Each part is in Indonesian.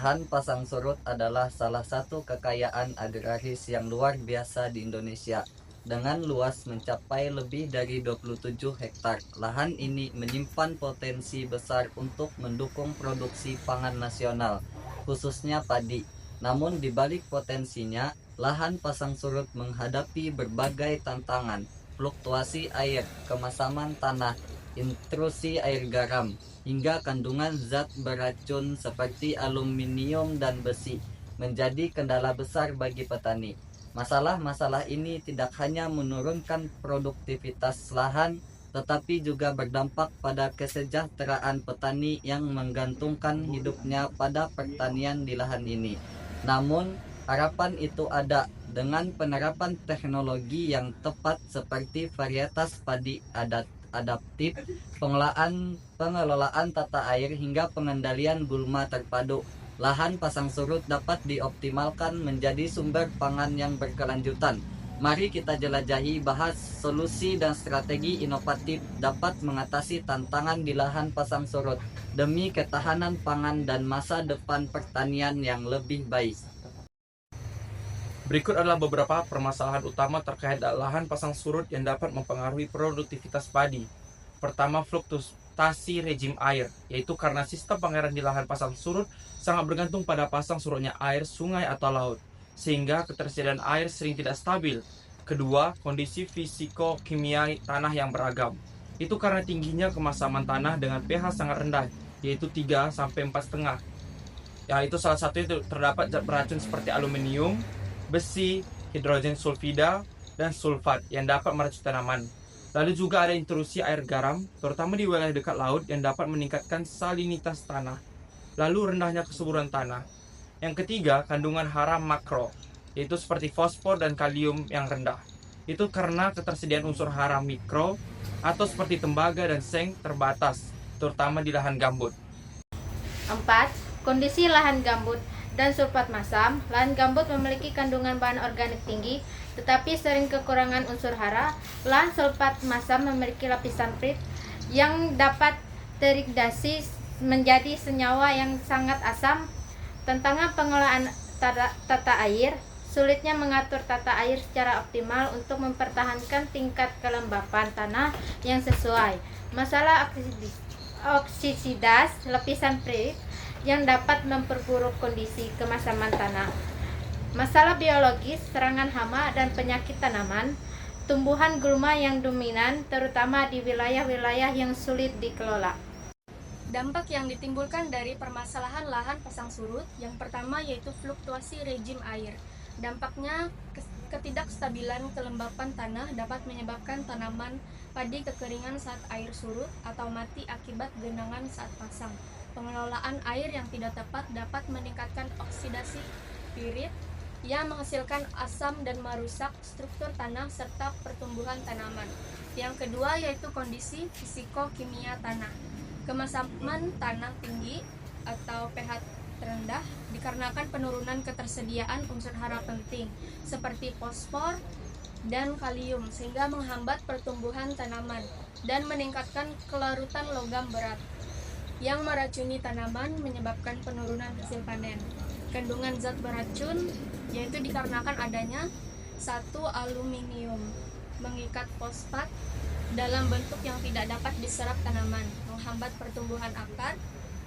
Lahan pasang surut adalah salah satu kekayaan agraris yang luar biasa di Indonesia. Dengan luas mencapai lebih dari 27 hektar, lahan ini menyimpan potensi besar untuk mendukung produksi pangan nasional, khususnya padi. Namun di balik potensinya, lahan pasang surut menghadapi berbagai tantangan, fluktuasi air, kemasaman tanah, intrusi air garam, hingga kandungan zat beracun seperti aluminium dan besi menjadi kendala besar bagi petani. Masalah-masalah ini tidak hanya menurunkan produktivitas lahan, tetapi juga berdampak pada kesejahteraan petani yang menggantungkan hidupnya pada pertanian di lahan ini. Namun, harapan itu ada dengan penerapan teknologi yang tepat seperti varietas padi adaptif, pengelolaan tata air hingga pengendalian gulma terpadu. Lahan pasang surut dapat dioptimalkan menjadi sumber pangan yang berkelanjutan. Mari kita jelajahi bahas solusi dan strategi inovatif dapat mengatasi tantangan di lahan pasang surut demi ketahanan pangan dan masa depan pertanian yang lebih baik. Berikut adalah beberapa permasalahan utama terkait lahan pasang surut yang dapat mempengaruhi produktivitas padi. Pertama, fluktuasi rejim air, yaitu karena sistem pengairan di lahan pasang surut sangat bergantung pada pasang surutnya air sungai atau laut, sehingga ketersediaan air sering tidak stabil. Kedua, kondisi fisiko-kimia tanah yang beragam. Itu karena tingginya kemasaman tanah dengan pH sangat rendah, yaitu 3 sampai 4,5. Itu salah satunya terdapat zat beracun seperti aluminium, besi, hidrogen sulfida, dan sulfat yang dapat meracuni tanaman. Lalu juga ada intrusi air garam, terutama di wilayah dekat laut yang dapat meningkatkan salinitas tanah. Lalu rendahnya kesuburan tanah. Yang ketiga, kandungan hara makro, yaitu seperti fosfor dan kalium yang rendah. Itu karena ketersediaan unsur hara mikro atau seperti tembaga dan seng terbatas, terutama di lahan gambut. 4. Kondisi lahan gambut dan sulfat masam. Lahan gambut memiliki kandungan bahan organik tinggi, tetapi sering kekurangan unsur hara. Lahan sulfat masam memiliki lapisan prit yang dapat teridasi menjadi senyawa yang sangat asam. Tantangan pengelolaan tata air. Sulitnya mengatur tata air secara optimal untuk mempertahankan tingkat kelembapan tanah yang sesuai. Masalah oksidas lapisan prit yang dapat memperburuk kondisi kemasaman tanah. Masalah biologis, serangan hama dan penyakit tanaman. Tumbuhan gulma yang dominan terutama di wilayah-wilayah yang sulit dikelola. Dampak yang ditimbulkan dari permasalahan lahan pasang surut yang pertama yaitu fluktuasi rejim air. Dampaknya ketidakstabilan kelembapan tanah dapat menyebabkan tanaman padi kekeringan saat air surut atau mati akibat genangan saat pasang. Pengelolaan air yang tidak tepat dapat meningkatkan oksidasi pirit yang menghasilkan asam dan merusak struktur tanah serta pertumbuhan tanaman. Yang kedua yaitu kondisi fisiko-kimia tanah. Kemasaman tanah tinggi atau pH rendah dikarenakan penurunan ketersediaan unsur hara penting seperti fosfor dan kalium sehingga menghambat pertumbuhan tanaman dan meningkatkan kelarutan logam berat yang meracuni tanaman menyebabkan penurunan hasil panen. Kandungan zat beracun yaitu dikarenakan adanya 1. Aluminium mengikat fosfat dalam bentuk yang tidak dapat diserap tanaman, menghambat pertumbuhan akar.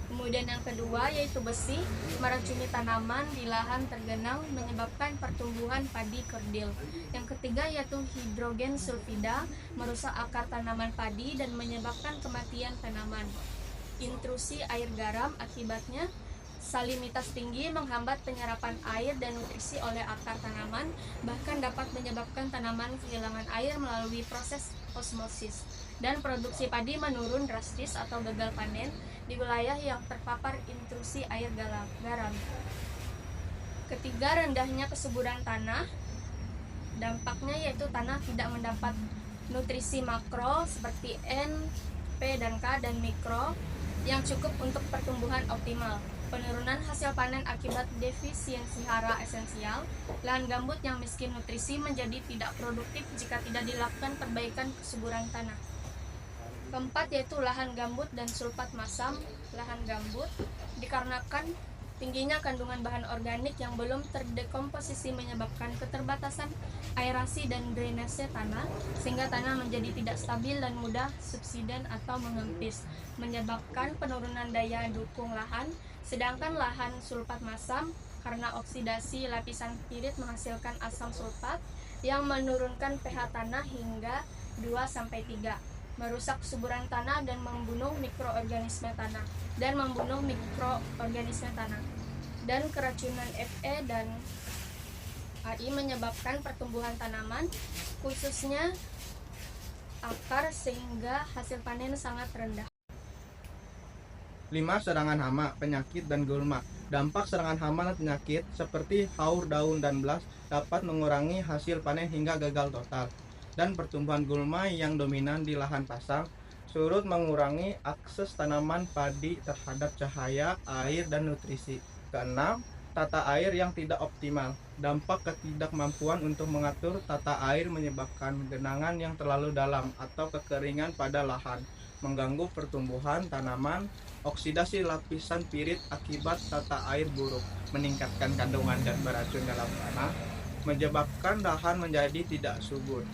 Kemudian yang kedua yaitu besi meracuni tanaman di lahan tergenang menyebabkan pertumbuhan padi kerdil. Yang ketiga yaitu hidrogen sulfida merusak akar tanaman padi dan menyebabkan kematian tanaman. Intrusi air garam akibatnya salinitas tinggi menghambat penyerapan air dan nutrisi oleh akar tanaman, bahkan dapat menyebabkan tanaman kehilangan air melalui proses osmosis dan produksi padi menurun drastis atau gagal panen di wilayah yang terpapar intrusi air garam. Ketiga, rendahnya kesuburan tanah. Dampaknya yaitu tanah tidak mendapat nutrisi makro seperti N, P, dan K dan mikro yang cukup untuk pertumbuhan optimal. Penurunan hasil panen akibat defisiensi hara esensial. Lahan gambut yang miskin nutrisi menjadi tidak produktif jika tidak dilakukan perbaikan kesuburan tanah. Keempat yaitu lahan gambut dan sulfat masam. Lahan gambut dikarenakan Tingginya kandungan bahan organik yang belum terdekomposisi menyebabkan keterbatasan aerasi dan drainase tanah, sehingga tanah menjadi tidak stabil dan mudah subsiden atau mengempis, menyebabkan penurunan daya dukung lahan. Sedangkan lahan sulfat masam karena oksidasi lapisan pirit menghasilkan asam sulfat yang menurunkan pH tanah hingga 2-3, merusak kesuburan tanah dan membunuh mikroorganisme tanah dan keracunan Fe dan Ai menyebabkan pertumbuhan tanaman khususnya akar sehingga hasil panen sangat rendah. 5. Serangan hama, penyakit dan gulma. Dampak serangan hama dan penyakit seperti haur daun dan blas dapat mengurangi hasil panen hingga gagal total. Dan pertumbuhan gulma yang dominan di lahan pasang surut mengurangi akses tanaman padi terhadap cahaya, air, dan nutrisi. Keenam, tata air yang tidak optimal. Dampak ketidakmampuan untuk mengatur tata air menyebabkan genangan yang terlalu dalam atau kekeringan pada lahan, mengganggu pertumbuhan tanaman. Oksidasi lapisan pirit akibat tata air buruk, meningkatkan kandungan zat beracun dalam tanah, menyebabkan lahan menjadi tidak subur.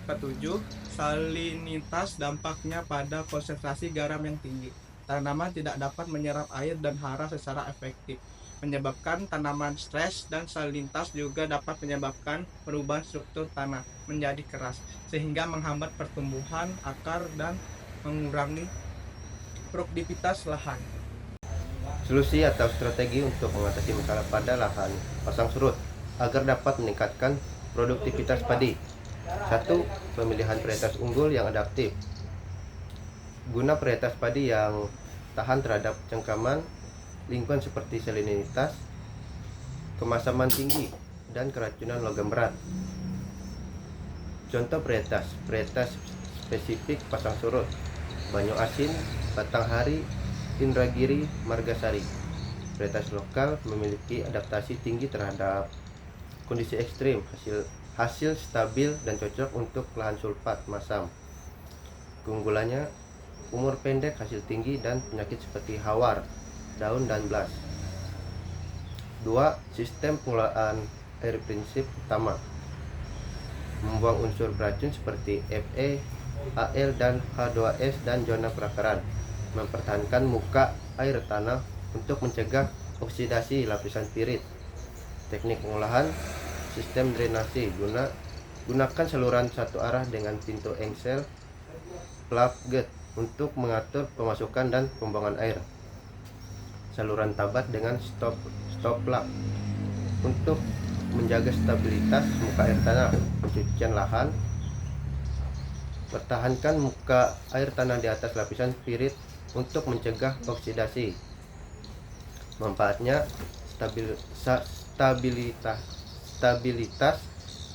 Ketujuh, salinitas dampaknya pada konsentrasi garam yang tinggi. Tanaman tidak dapat menyerap air dan hara secara efektif, menyebabkan tanaman stres, dan salinitas juga dapat menyebabkan perubahan struktur tanah menjadi keras, sehingga menghambat pertumbuhan akar dan mengurangi produktivitas lahan. Solusi atau strategi untuk mengatasi masalah pada lahan pasang surut agar dapat meningkatkan produktivitas padi. 1. Pemilihan varietas unggul yang adaptif. Guna varietas padi yang tahan terhadap cengkaman lingkungan seperti salinitas, kemasaman tinggi, dan keracunan logam berat. Contoh varietas spesifik pasang surut: Banyu Asin, Batanghari, Indragiri, Margasari. Varietas lokal memiliki adaptasi tinggi terhadap kondisi ekstrim, hasil stabil dan cocok untuk lahan sulfat masam. Keunggulannya, umur pendek, hasil tinggi, dan penyakit seperti hawar daun dan blas. 2. Sistem pengelolaan air prinsip utama: membuang unsur beracun seperti Fe, Al, dan H2S dan zona perakaran, mempertahankan muka air tanah untuk mencegah oksidasi lapisan pirit. Teknik pengolahan: sistem drainase, gunakan saluran satu arah dengan pintu engsel floodgate untuk mengatur pemasukan dan pembuangan air. Saluran tabat dengan stop plug untuk menjaga stabilitas muka air tanah. Pencucian lahan: pertahankan muka air tanah di atas lapisan pirit untuk mencegah oksidasi. Manfaatnya: stabilitas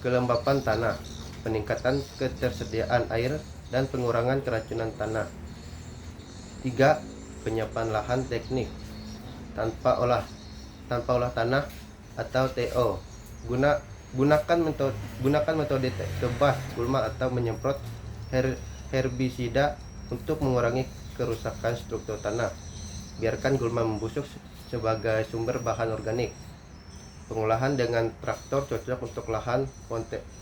kelembapan tanah, peningkatan ketersediaan air, dan pengurangan keracunan tanah. 3. Penyiapan lahan teknik tanpa olah tanah atau TO. Gunakan metode tebas gulma atau menyemprot herbisida untuk mengurangi kerusakan struktur tanah. Biarkan gulma membusuk sebagai sumber bahan organik. Pengolahan dengan traktor cocok untuk lahan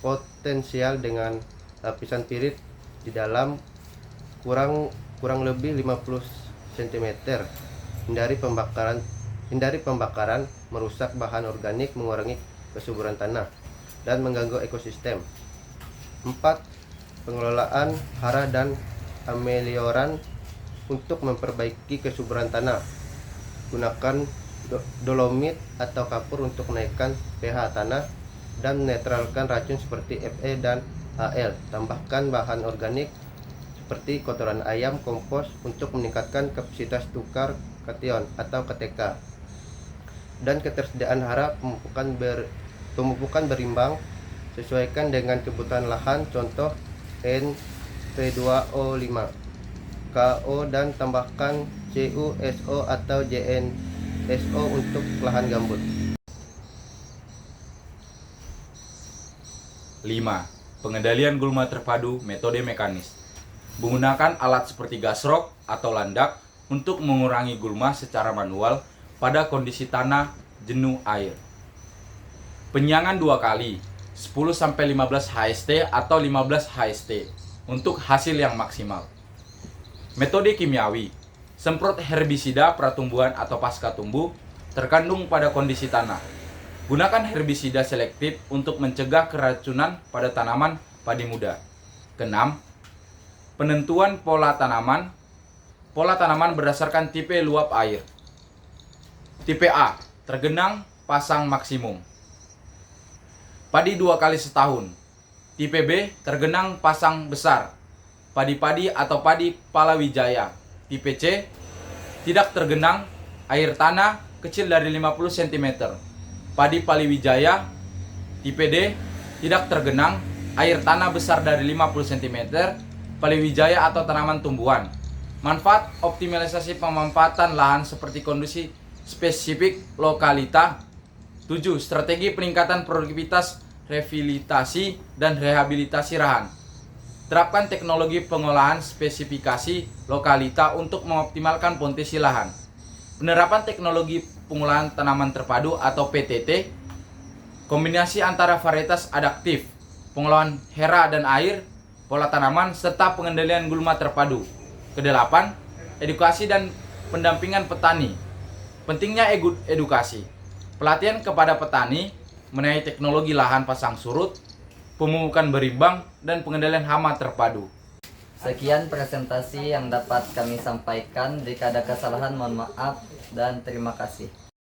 potensial dengan lapisan pirit di dalam kurang lebih 50 cm. Hindari pembakaran merusak bahan organik, mengurangi kesuburan tanah, dan mengganggu ekosistem. 4. Pengelolaan hara dan amelioran untuk memperbaiki kesuburan tanah. Gunakan dolomit atau kapur untuk menaikkan pH tanah dan menetralkan racun seperti Fe dan Al. Tambahkan bahan organik seperti kotoran ayam, kompos untuk meningkatkan kapasitas tukar kation atau KTK. Dan ketersediaan hara pemupukan berimbang sesuaikan dengan kebutuhan lahan, contoh N-P2O5 KO, dan tambahkan CuSO atau JnSO untuk lahan gambut. 5. Pengendalian gulma terpadu metode mekanis. Menggunakan alat seperti gasrok atau landak untuk mengurangi gulma secara manual pada kondisi tanah jenuh air. Penyiangan 2 kali, 10-15 HST atau 15 HST untuk hasil yang maksimal. Metode kimiawi, semprot herbisida pratumbuhan atau pasca tumbuh terkandung pada kondisi tanah. Gunakan herbisida selektif untuk mencegah keracunan pada tanaman padi muda. Keenam, penentuan pola tanaman. Pola tanaman berdasarkan tipe luap air. Tipe A, tergenang pasang maksimum. Padi 2 kali setahun. Tipe B, tergenang pasang besar. Padi-padi atau padi palawijaya. Tipe C, tidak tergenang air tanah kecil dari 50 cm. Padi palawijaya. Tipe D, tidak tergenang air tanah besar dari 50 cm. Palawijaya atau tanaman tumbuhan. Manfaat optimalisasi pemanfaatan lahan seperti kondisi spesifik lokalita. 7. Strategi peningkatan produktivitas, revitalisasi, dan rehabilitasi lahan. Terapkan teknologi pengolahan spesifikasi lokalita untuk mengoptimalkan potensi lahan. Penerapan teknologi pengolahan tanaman terpadu atau PTT. Kombinasi antara varietas adaptif, pengolahan hera dan air, pola tanaman, serta pengendalian gulma terpadu. Kedelapan, edukasi dan pendampingan petani. Pentingnya edukasi. Pelatihan kepada petani mengenai teknologi lahan pasang surut, pemupukan berimbang, dan pengendalian hama terpadu. Sekian presentasi yang dapat kami sampaikan. Jika ada kesalahan mohon maaf dan terima kasih.